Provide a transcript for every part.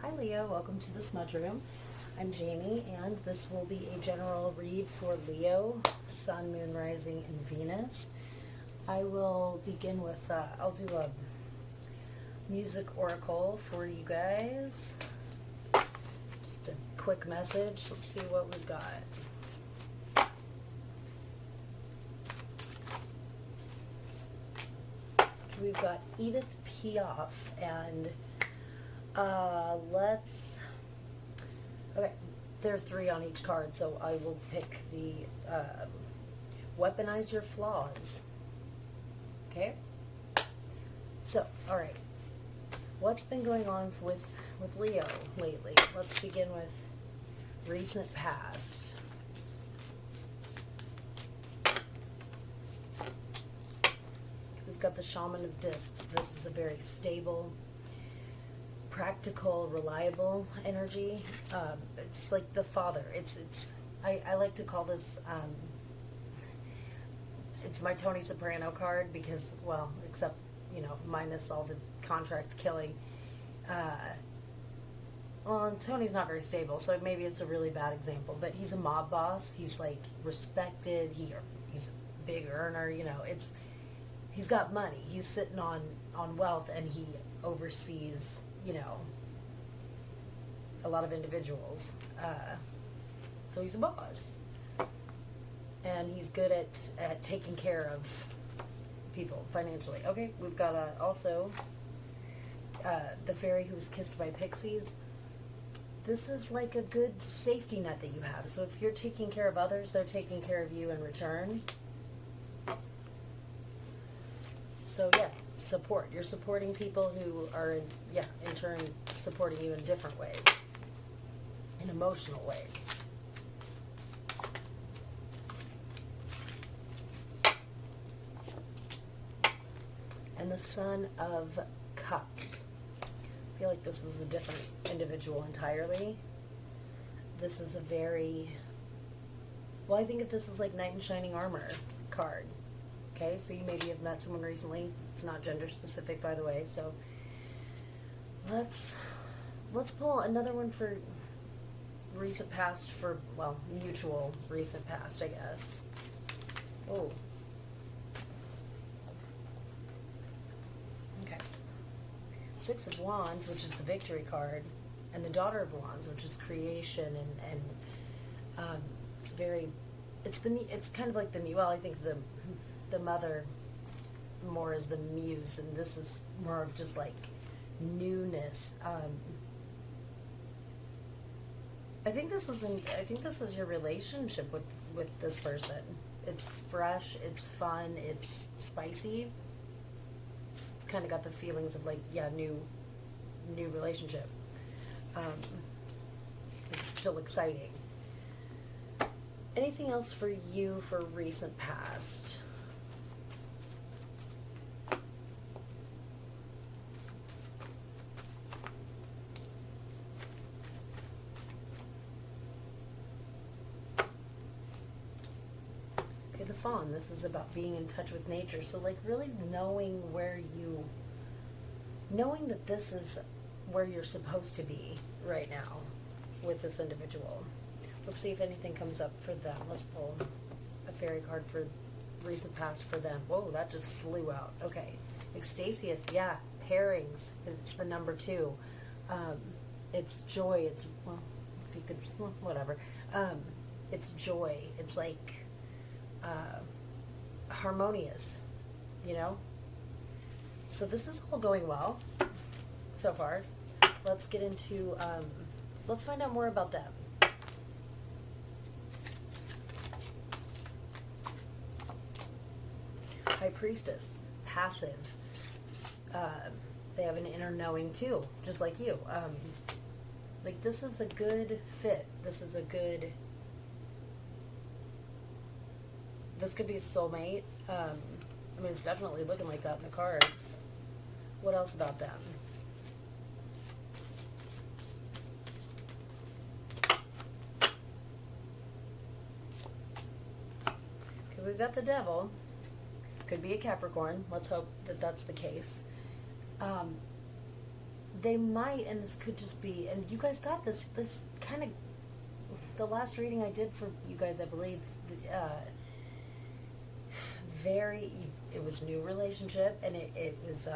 Hi Leo, welcome to the Smudge Room. I'm Jamie, and this will be a general read for Leo, Sun, Moon, Rising, and Venus. I will begin with, I'll do a music oracle for you guys. Just a quick message. Let's see what we've got. We've got Edith Piaf, and okay, there are 3 on each card, so I will pick the weaponize your flaws. Okay? So, alright. What's been going on with Leo lately? Let's begin with recent past. We've got the Shaman of Discs. This is a very stable, practical, reliable energy. It's like the father. I like to call this, it's my Tony Soprano card because, well, except, minus all the contract killing. Well, Tony's not very stable, so maybe it's a really bad example, but he's a mob boss. He's like respected. He's a big earner, he's got money. He's sitting on wealth, and he oversees, a lot of individuals. So he's a boss. And he's good at taking care of people financially. Okay, we've got also the fairy who was kissed by pixies. This is like a good safety net that you have. So if you're taking care of others, they're taking care of you in return. So yeah, support. You're supporting people who are, in turn supporting you in different ways, in emotional ways. And the Son of Cups. I feel like this is a different individual entirely. This is a very, I think if this is like Knight in Shining Armor card. Okay, so you maybe have met someone recently. It's not gender specific, by the way. So let's pull another one for recent past, for, mutual recent past, I guess. Oh. Okay. 6 of Wands, which is the victory card, and the Daughter of Wands, which is creation, and it's kind of like I think the mother more is the muse, and this is more of just like newness. I think this is your relationship with this person. It's fresh, it's fun, it's spicy. It's kind of got the feelings of like, new relationship. It's still exciting. Anything else for you for recent past? The Fawn. This is about being in touch with nature. So like really knowing that this is where you're supposed to be right now with this individual. Let's see if anything comes up for them. Let's pull a fairy card for recent past for them. Whoa, that just flew out. Okay. Extasius, pairings. It's the number 2. It's joy. It's, if you could, whatever. It's joy. It's like harmonious, So this is all going well so far. Let's get into, let's find out more about them. High Priestess, passive. They have an inner knowing too, just like you. Like this is a good fit. This could be a soulmate. It's definitely looking like that in the cards. What else about them? Okay, we've got the Devil. Could be a Capricorn. Let's hope that that's the case. they might, and this could just be, and you guys got this kind of, the last reading I did for you guys, I believe, very, it was new relationship, and it was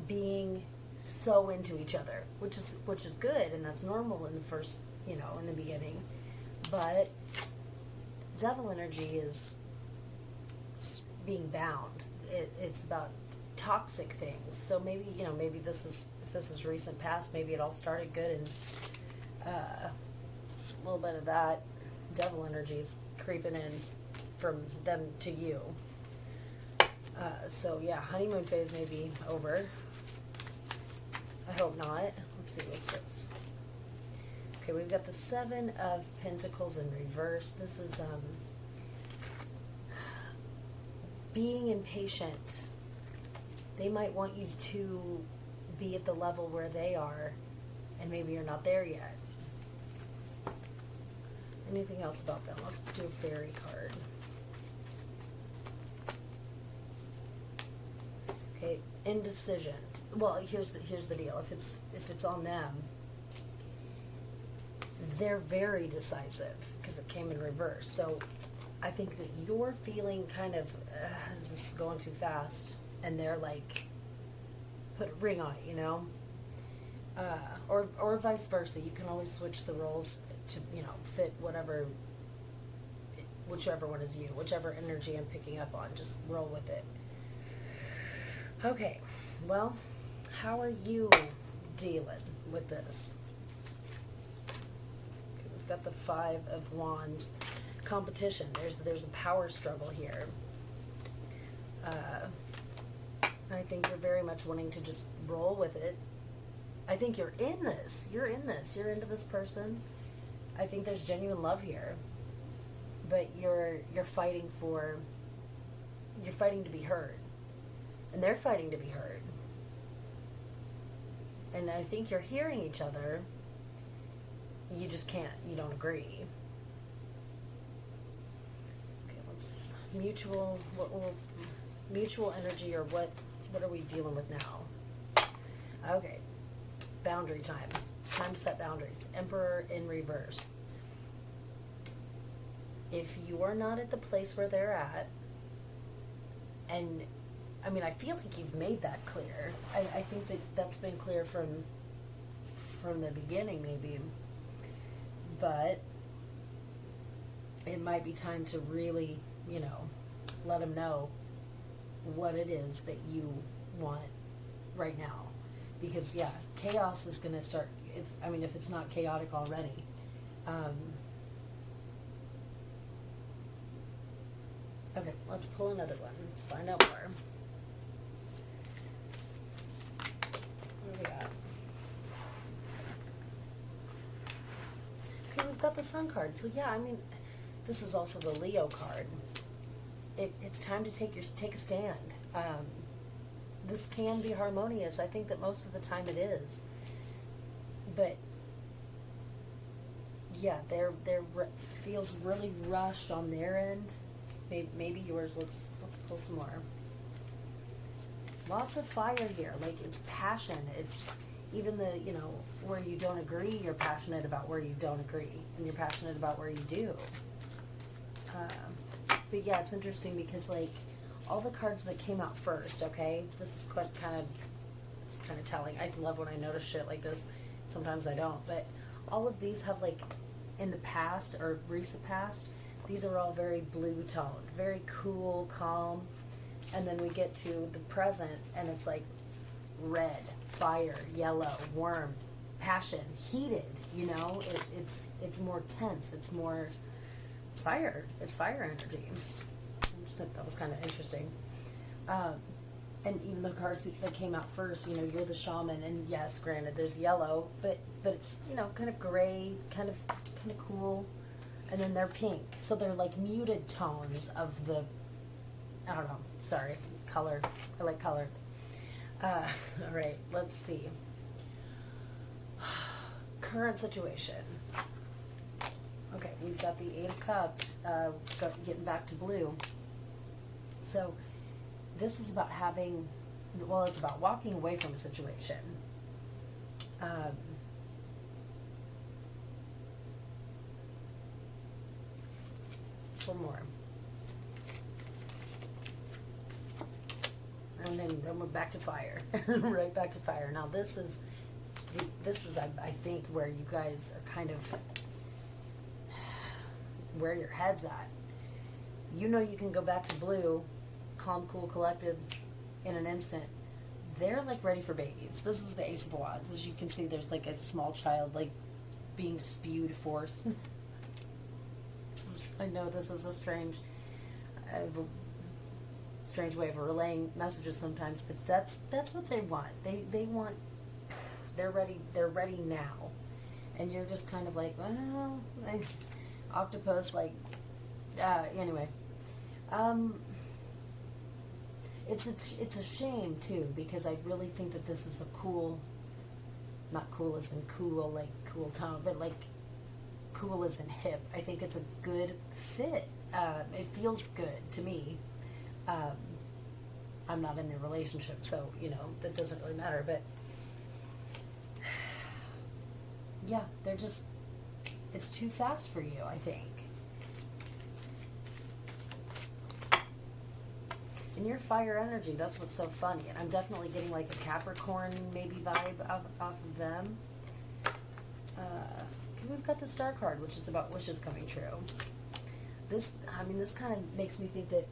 being so into each other, which is good, and that's normal in the first, in the beginning. But devil energy is being bound. It's about toxic things. So maybe, maybe if this is recent past, maybe it all started good, and a little bit of that devil energy is creeping in from them to you. So yeah, honeymoon phase may be over. I hope not. Let's see, what's this? Okay, we've got the Seven of Pentacles in reverse. This is being impatient. They might want you to be at the level where they are, and maybe you're not there yet. Anything else about them? Let's do a fairy card. Okay, indecision. Well, here's the deal. If it's on them, they're very decisive because it came in reverse. So I think that you're feeling kind of, is this going too fast? And they're like, put a ring on it, or vice versa. You can always switch the roles to, fit whichever one is you, whichever energy I'm picking up on. Just roll with it. Okay, well, how are you dealing with this? Okay, we've got the Five of Wands. Competition. There's a power struggle here. I think you're very much wanting to just roll with it. I think you're in this. You're into this person. I think there's genuine love here. But you're fighting to be heard. And they're fighting to be heard. And I think you're hearing each other. You just can't. You don't agree. Okay, let's mutual energy, or what are we dealing with now? Okay. Boundary time. Time to set boundaries. Emperor in reverse. If you are not at the place where they're at, and I mean, I feel like you've made that clear. I think that's been clear from the beginning, maybe. But it might be time to really, let them know what it is that you want right now. Because, yeah, chaos is going to start, if it's not chaotic already. Okay, let's pull another one. Let's find out more. What do we got? Okay, we've got the Sun card. So, yeah, this is also the Leo card. It's time to take a stand. This can be harmonious. I think that most of the time it is. But yeah, feels really rushed on their end. Maybe yours. Let's pull some more. Lots of fire here. Like, it's passion. It's even where you don't agree, you're passionate about where you don't agree, and you're passionate about where you do. But yeah, it's interesting because, like, all the cards that came out first, okay, this is kind of telling. I love when I notice shit like this. Sometimes I don't, but all of these have, like, in the past or recent past, these are all very blue toned, very cool, calm, and then we get to the present, and it's like red, fire, yellow, warm, passion, heated. It's more tense. It's fire. It's fire energy. I just thought that was kind of interesting. And even the cards that came out first, you're the shaman, and yes, granted, there's yellow, but it's kind of gray, kind of cool, and then they're pink, so they're like muted tones of the, I don't know, sorry, color. I like color. All right, let's see. Current situation. Okay, we've got the Eight of Cups, getting back to blue. So this is about it's about walking away from a situation. Four more. And then we're back to fire. Right back to fire. Now this is I think where you guys are kind of where your head's at. You know you can go back to blue, calm, cool, collected in an instant. They're like ready for babies. This is the Ace of Wands. As you can see, there's like a small child like being spewed forth. I know this is a strange way of relaying messages sometimes, but that's what they want. They want, they're ready now. And you're just kind of like, well, octopus, like, anyway. It's a shame too, because I really think that this is a cool, not cool as in cool, like cool tone, but like cool as in hip. I think it's a good fit. It feels good to me. I'm not in the relationship, so, you know, that doesn't really matter, but yeah, they're just, it's too fast for you, I think. And your fire energy, that's what's so funny. And I'm definitely getting like a Capricorn maybe vibe off of them. We've got the Star card, which is about wishes coming true. This kind of makes me think that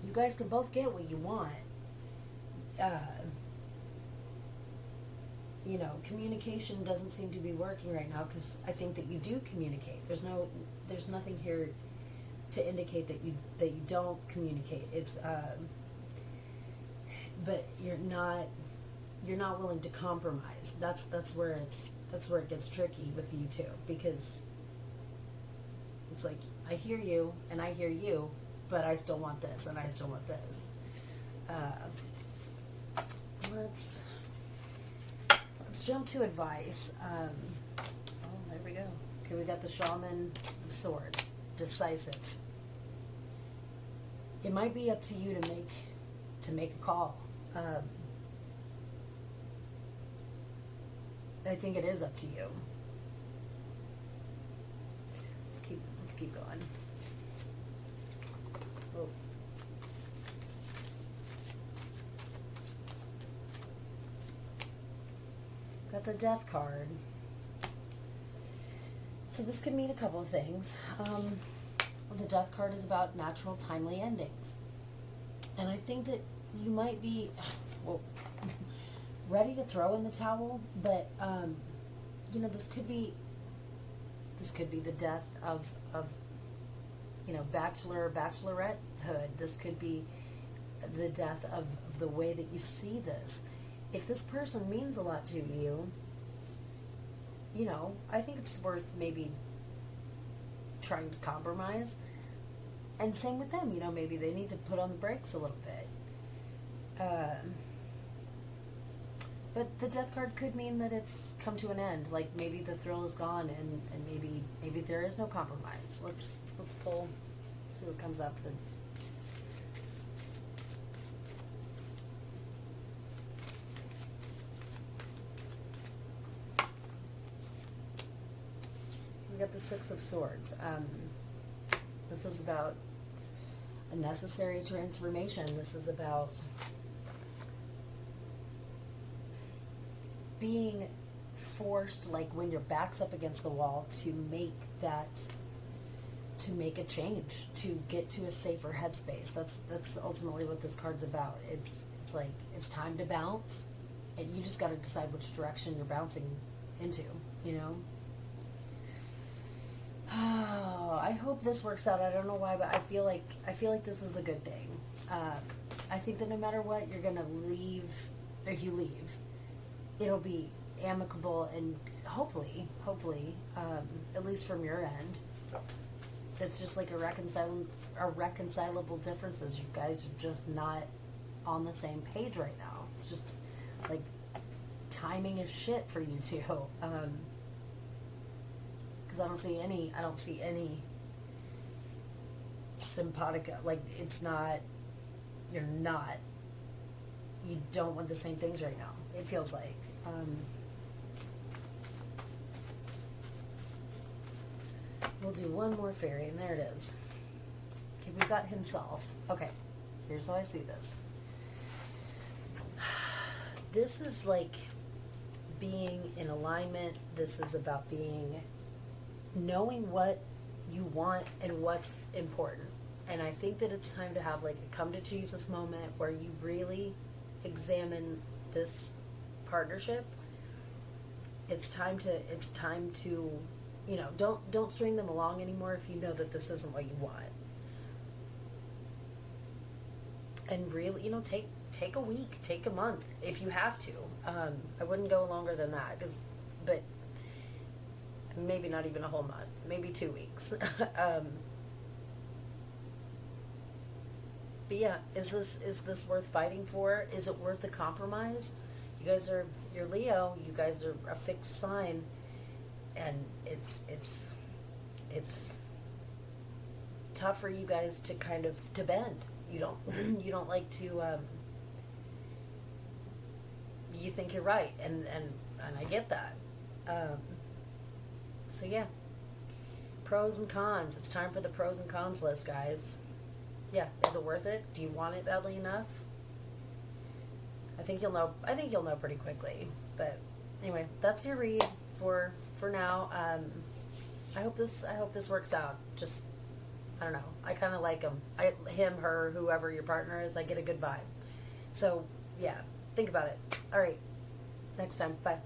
you guys can both get what you want. You know, communication doesn't seem to be working right now, because I think that you do communicate. There's nothing here to indicate that you don't communicate. It's but you're not willing to compromise. That's where it gets tricky with you two, because it's like, I hear you and I hear you, but I still want this and I still want this. Let's jump to advice. Oh, there we go. Okay, we got the Shaman of Swords. Decisive. It might be up to you to make a call. I think it is up to you. Let's keep going. Oh. Got the Death card. So this could mean a couple of things. The Death card is about natural, timely endings. And I think that you might be, well, ready to throw in the towel, but, you know, this could be the death of you know, bachelor or bachelorettehood. This could be the death of the way that you see this. If this person means a lot to you, you know, I think it's worth maybe trying to compromise. And same with them, you know, maybe they need to put on the brakes a little bit. But the Death card could mean that it's come to an end. Like, maybe the thrill is gone, and maybe there is no compromise. Let's pull, see what comes up. We got the Six of Swords. This is about a necessary transformation. This is about being forced, like when your back's up against the wall, to make a change, to get to a safer headspace. That's ultimately what this card's about. It's like, it's time to bounce, and you just got to decide which direction you're bouncing into, you know? Oh, I hope this works out. I don't know why, but I feel like this is a good thing. I think that no matter what, you're gonna leave. If you leave, it'll be amicable, and hopefully, at least from your end, it's just like a reconcilable differences. You guys are just not on the same page right now. It's just like timing is shit for you two. Because I don't see any simpatico. Like, it's not. You don't want the same things right now. It feels like. We'll do one more fairy, and there it is. Okay, we've got himself. Okay, here's how I see this. This is like being in alignment. This is about knowing what you want and what's important. And I think that it's time to have like a come to Jesus moment where you really examine this partnership. It's time to, don't string them along anymore if you know that this isn't what you want. And really, take a week, take a month if you have to. I wouldn't go longer than that, but maybe not even a whole month, maybe 2 weeks. But yeah, is this worth fighting for? Is it worth the compromise? You're Leo. You guys are a fixed sign, and it's tough for you guys to kind of to bend. You don't like to. You think you're right, and I get that. So yeah, pros and cons. It's time for the pros and cons list, guys. Yeah, is it worth it? Do you want it badly enough? I think you'll know pretty quickly. But anyway, that's your read for now. I hope this works out. Just, I don't know. I kind of like him. Him, her, whoever your partner is. I get a good vibe. So yeah, think about it. All right. Next time. Bye.